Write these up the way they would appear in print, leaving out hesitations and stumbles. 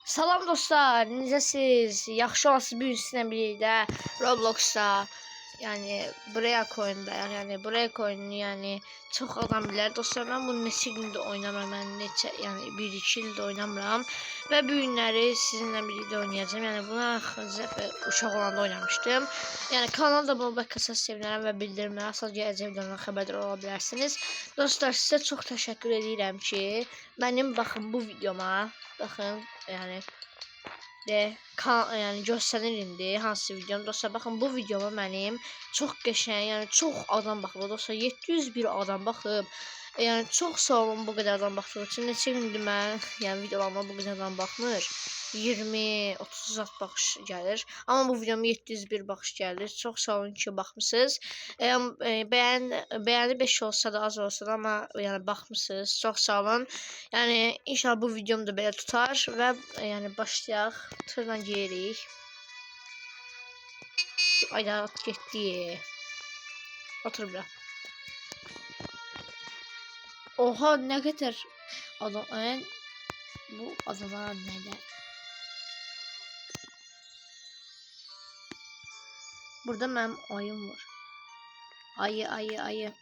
Salam dostlar, necəsiz? Yaxşı olasınız. Bu gün sizinlə birlikdə Robloxda, yəni Break oyunda, yəni Break oyununu, yəni çox adam bilər. Dostlar, mən bunu neçə gündür oynamıram. Yəni yəni 1-2 ildir oynamıram və bu günləri sizinlə birlikdə oynayacağım. Yəni buna axırıncı dəfə uşaq olanda oynamışdım. Yəni kanalda bunu bəlkə sevinərəm və bildirimləri asıl gələcək videolardan xəbərdar ola bilərsiniz. Dostlar, sizə çox təşəkkür edirəm ki, mənim baxın bu videoma baxın, yəni yəni göstərir indi hansı videom. Dostlar, baxın bu videoma mənim çox qəşəng, yəni çox adam baxıb. Dostlar, 701 adam baxıb. Yəni çox sağ olun bu qədər adam baxdığı üçün. Neçə gündür mən yəni videolarıma bu qədər adam baxmır. 20-30 zat baxış gəlir. Amma bu videoma 701 baxış gəlir. Çox sağ olun ki baxmısınız. Bəyəni 5 olsa da az olsa da amma yəni baxmısınız. Çox sağ olun. Yəni inşallah bu videom da belə tutar və yəni başlayaq. Tırla giyirik. Ayda getdi. Otur bura. Oha, nə qədər adam, bu adamlar nələr? Burada mənim ayım var. Ayı.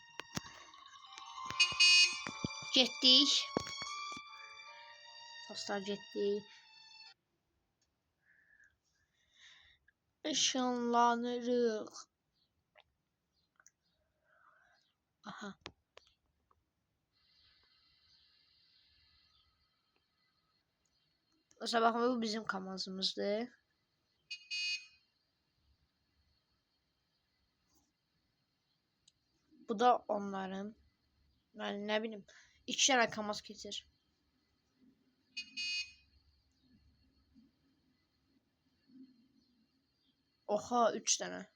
Getdik. Dostlar, getdik. Işınlanırıq. Aha. Dostlar, baxın, bu bizim kamazımızdır. Bu da onların. Yani ne bileyim. 2 tane kamaz getir. Oha, 3 tane.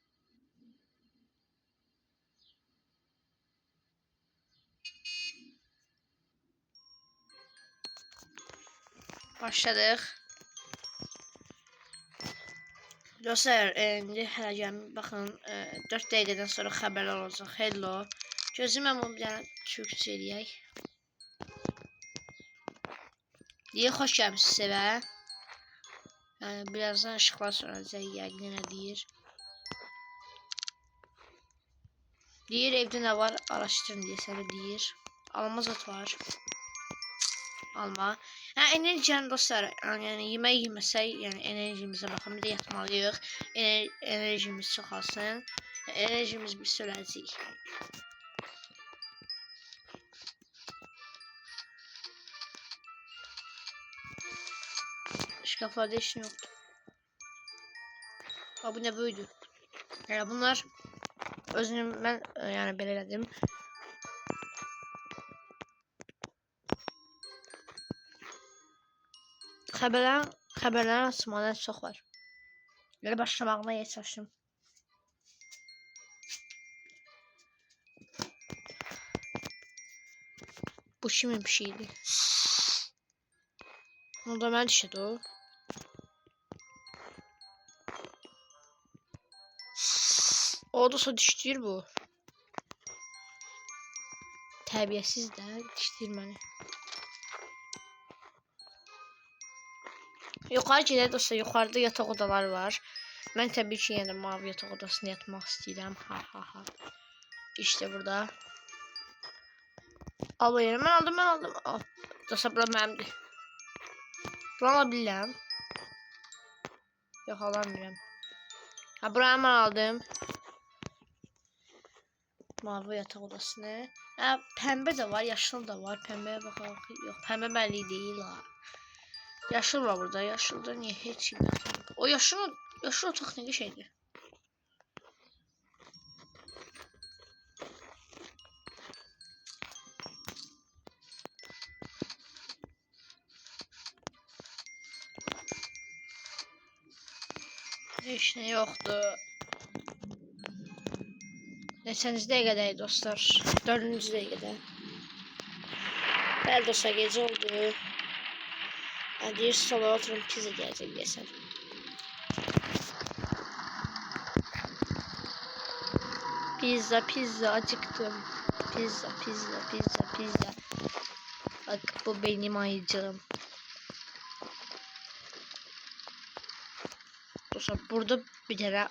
Başladık. Dostlar, indi hələ gəlmir. Baxın, 4 dəqiqədən sonra xəbərlər olacaq. Hello. Gözümə bunu bir dənə türkçə eləyək. Deyir, xoş gəlmişsiniz evə. Yəni, birazdan ışıqlar sönəcək, yəqin nə deyir. Deyir, evdə nə var, araşdırın deyə sənə deyir. Alma zat var. Alma. Yəni, enerjini dostlar, yəni yemək yeməsək, yəni enerjimizə baxın, bir də yatmalıyıq. Enerjimiz çoxalsın. Enerjimiz bir söləcək. Şkaflarda heç nə yoxdur. Ha, bu nə böyüdü? Yəni, bunlar özünü mən yəni belə elədim. Xəbərlərin açılmadan çox var. Elə başlamağına çalışdım. Bu kimin bir şeydi? Onda mən düşədi o. O da so dişləyir bu. Tərbiyəsiz də dişləyir məni. Yuxarı gedək dostlar, yuxarıda yataq odaları var. Mən təbii ki, yenə də mavi yataq odasında yatmaq istəyirəm. Ha. İşte burada. Al bu yeri, mən aldım. Al. Dostlar, bura mənimdir. Bura ala bilirəm. Yox, alamıyorum. Ha, buraya mən aldım. Mavi yataq odasını. Ha, pəmbə də var, yaşıl da var. Pəmbəyə baxaq. Yox, pəmbə bəlli deyil ha. Yaşıl var burada. Yaşılda niye heç kim yoxdur? O yaşıl otaq nə şeydir? Heç nə yoxdur. Neçənci dəqiqədəyik dostlar? 4-cü dəqiqədə. Bəli dostlar, gecə oldu. Deyir, sola oturun, pizza gələcək deyəsən. Pizza, acıktım. Pizza. Bak, bu benim ayıcığım. Dostlar burada bir tane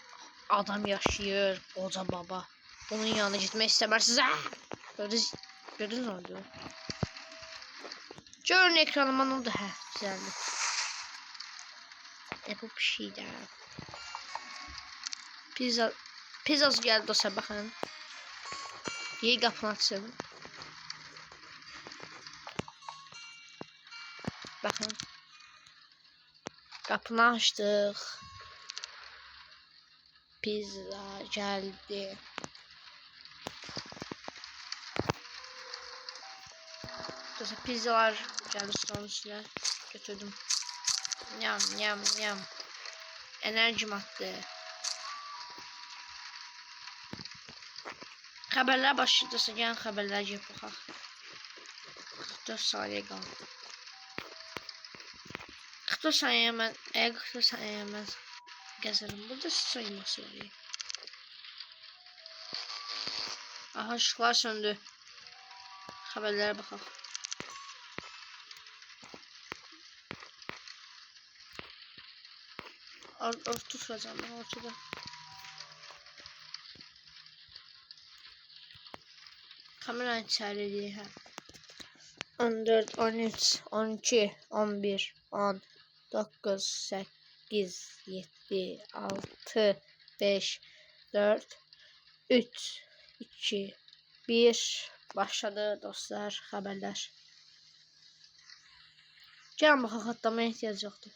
adam yaşayır, koca baba. Bunun yanına gitmek istəmərsiniz. Gördünüz mü oldu? Görün ekranıma ne oldu? Hə, güzeldi. Bu bir şey de. Pizzası geldi dostlar, bakın. Yeni kapını açın. Bakın. Kapını açtık. Pizza geldi. Dostlar pizzalar geldi stolun üstüne. Götürdüm. Yam yam yam. Enerjim attı. Haberler başladı. Gəlin haberler yapaq. 44 saniye qaldı. 44 saniye mən, 44 saniye mən gəzərim. Burada sayılması var. Aha, ışıqlar söndü. Haberlere baxaq. Orta tutacağım ben ortada. Kameranın içeriliği ha. 14, 13, 12, 11, 10, 9, 8, 7, 6, 5, 4, 3, 2, 1. Başladı dostlar haberler. Gəlin baxaq, atlamaya ehtiyac yoxdur.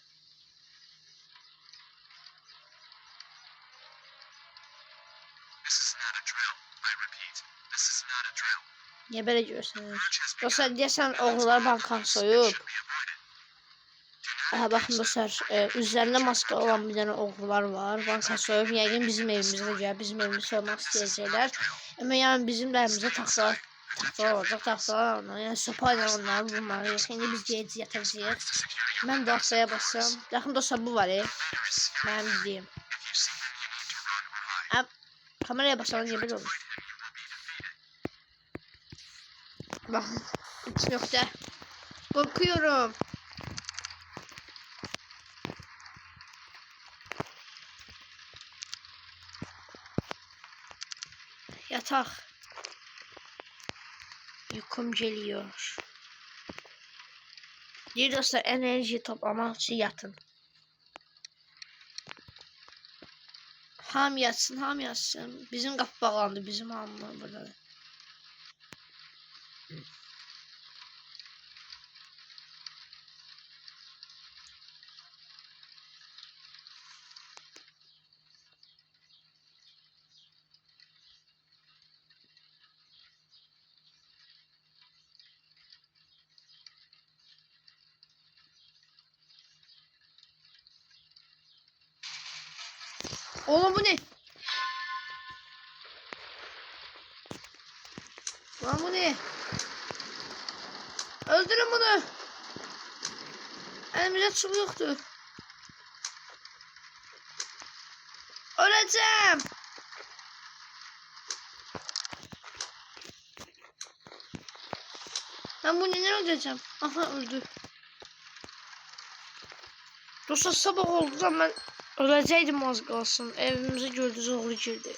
Niye böyle görürsünüz? Dostlar deyəsən oğullar bankan soyub. Aha bakın dostlar, üzerinde maske olan bir tane oğullar var. Banka soyub. Yəqin bizim evimizə gəlir. Bizim evimizi soymaq istəyəcəklər. Ama yani bizim də evimizə taxtalar olacaq. Taxtalar onları. Yani sopayla onları vurmalıyıq. Şimdi biz gece yatacağıq. Ben daxtaya basam. Yaxın dostlar bu var. Mənim diyeyim. Kameraya basalım niye böyle olur? Bakın. 3 nokta. Korkuyorum. Yatak. Uykum geliyor. Bir dostlar enerji toplamak için yatın. Ham yatsın, ham yatsın. Bizim kapı bağlandı, bizim hamı burada. Oğlum bu ne? Lan bu ne? Öldürün bunu. Elimizde çubuğu yoktu. Öleceğim. Ben bunu ne öleceğim? Aha öldü. Dostlar sabah oldu da ben öləcəydim az qalsın. Evimizi gördünüz, oğlu girdi.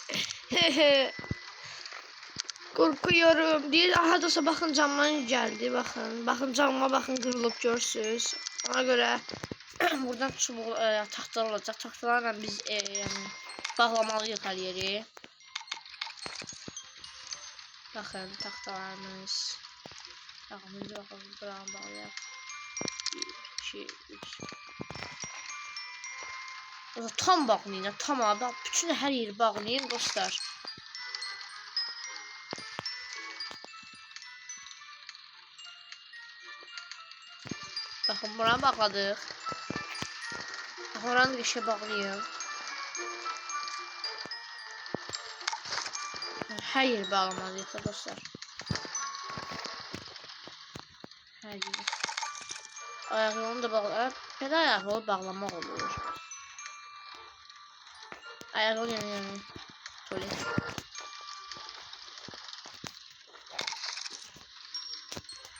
Korkuyorum. Deyir, aha dostlar bakın camdan geldi. Bakın camıma bakın, kırılıp görsünüz. Ona göre buradan çubuq taxtalar olacaq. Taxtalarla biz yani bağlamalıyıq hər yeri. Bakın taxtalarımız. Bakın buranı bağlayaq. 1, 2, 3. Tam bağlayın, tam abi. Bütün her yeri bağlayın dostlar. Bakın buraya bağladık. Oranı bir şey bağlayayım. Her yeri bağlamalıyıq dostlar. Her yeri. Ayaqlarını da bağlayaq. Belə ayaqları bağlamaq olur. Ayaqları yəni tuvalet.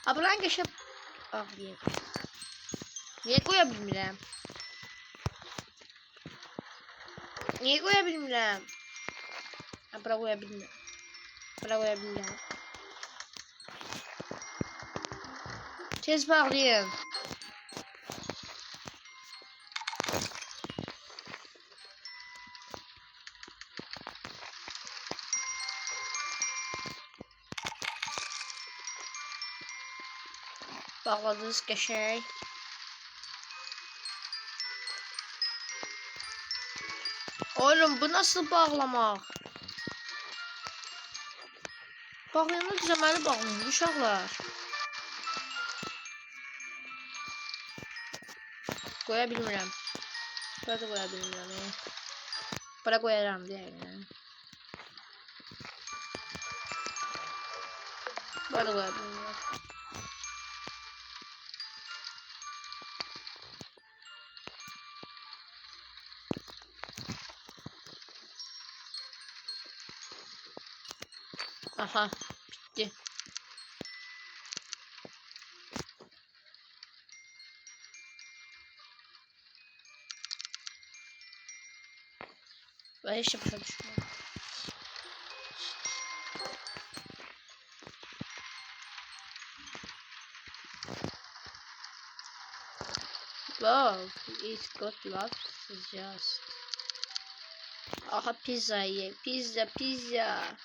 Ablan geçip bağlayayım. Niye koya bilmirəm? Niye koyabilirim? Ha, bura koyabilirim. Bura koyabilirim. Tez bağlayın. Bağladınız qəşəng. Oğlum bu nasıl bağlamaq? Bağlayanda düzəməli bağlayın uşaqlar. Qoya bilmirəm. Bura da qoya bilmirəm. Bura qoyaram deyək. Bura da qoya bilmirəm. Aha, bitti. Ben hiç başa düşmüyorum. Wow, it's got lots just. Aha pizza ye, pizza. Pizza.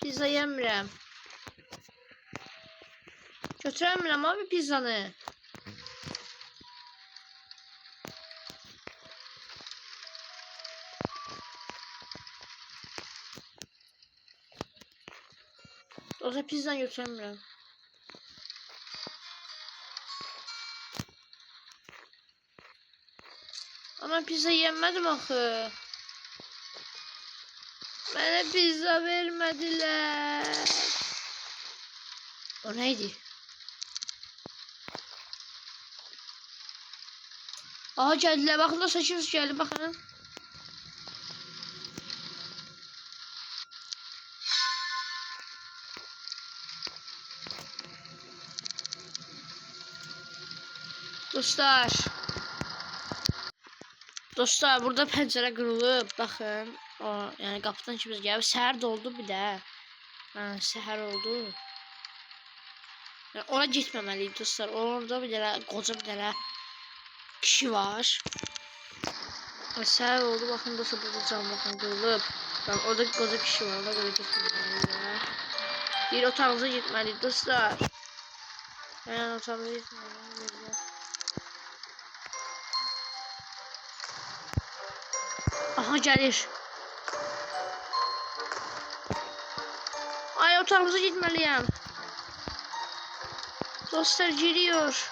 Pizza yemirəm. Götürəmirəm abi pizzanı. O da pizzanı götürəmirəm. Ama pizza yemedim axı. Mənə pizza vermədilər. O neydi? Aha gəldilər. Baxın da saçımız gəldi. Baxın. Dostlar burada pəncərə qırılıb. Baxın. O, yəni qapıdan kimsə gəlib. Səhər də oldu bir də. Səhər oldu. Yəni ona getməməliyik dostlar. Orada bir dənə qoca bir dənə kişi var. Səhər oldu. Baxın dostlar burada cam baxın qırılıb. Orada qoca kişi var. Ona görə getməliyik. Bir otağımıza getməliyik dostlar. Yəni otağımıza getməliyik. Aha gəlir. Ay otağımıza gitmeliyim. Dostlar giriyor.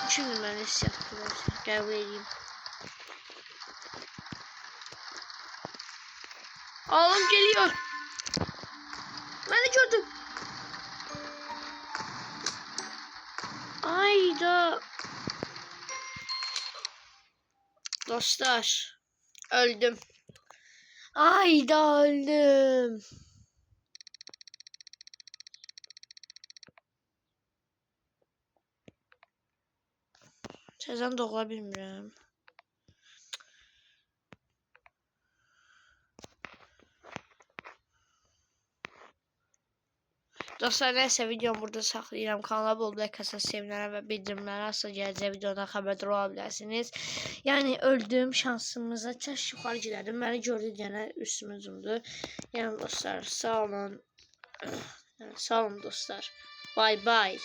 Şimdi ben yaptılar. Qəbul edeyim. Oğlum geliyor. Beni gördüm. Ayda. Dostlar. Öldüm. Ayda öldüm. Sezon doğula bilmirəm. Dostlar neyse videomu burada saxlayıram. Kanala bol like atsanız sevinərəm və bildirimləri asla gələcək videodan xəbərdar ola bilərsiniz. Yəni öldüm şansımıza. Çəş yuxarı giderdim. Məni gördü deyənə üstümə cumdu. Yəni dostlar sağ olun. Sağ olun dostlar. Bye bye.